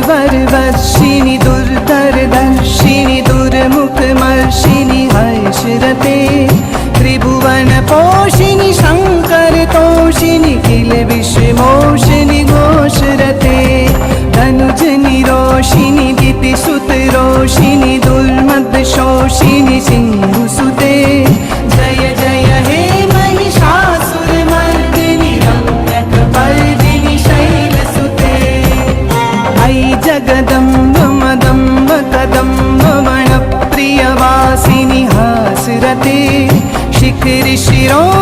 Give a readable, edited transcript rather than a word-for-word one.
वरवर्षिणि दुर्धरदर्शिनि दुर्मुखमर्षिणि हर्षरते त्रिभुवनपोषिणि शङ्करतोषिणि किल विश्वमोषिणि घोषरते धनुजनिरोषिणि दितिसुतरोषिणि दुर्मदशोषिणि सिन्धुसुते जय जय हे महिषासुरमर्दिनि रम्यकपर्दिनि शैलसुते ऐ जगदम्ब मदम्ब कदम्ब वनप्रियवासिनि हासरते शिखरि शिरो